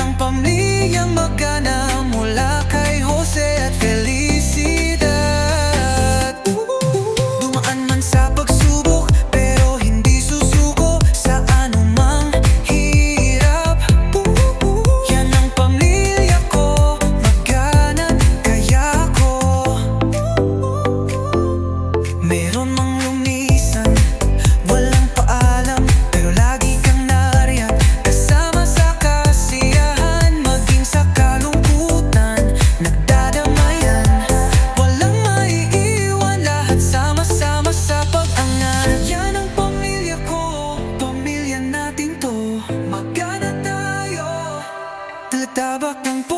ang pamilyang magana mula kay Jose at Felicidad. Dumaan man sa pagsubok pero hindi susuko sa anumang hirap. Yan ang pamilya ko, magana kaya ko. Meron mang lumisan, walang paalam, pero lagi kang nariyan, kasama sa kasiyahan, maging sa kalungkutan, nagdadamayan. Walang maiiwan, lahat sama-sama sa pag-angat. Yan ang pamilya ko, pamilya natin to, magana tayo. Talatabak ng